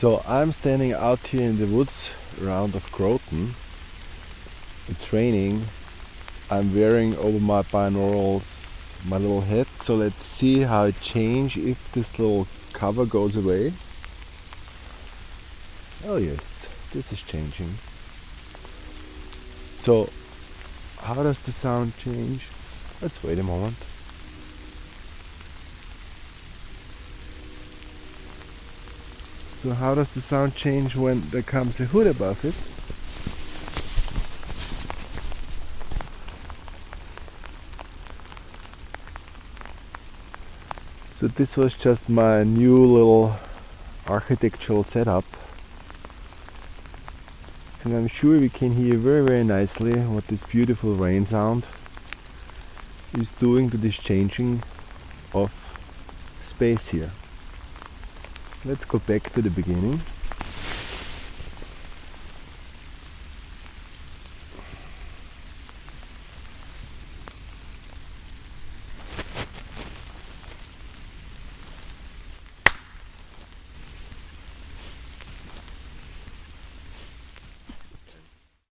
So I'm standing out here in the woods around of Croton. It's raining. I'm wearing over my binaurals my little hat. So let's see how it changes if this little cover goes away. Oh yes, this is changing. So how does the sound change? Let's wait a moment. So how does the sound change when there comes a hood above it? So this was just my new little architectural setup. And I'm sure we can hear very nicely what this beautiful rain sound is doing to this changing of space here. Let's go back to the beginning.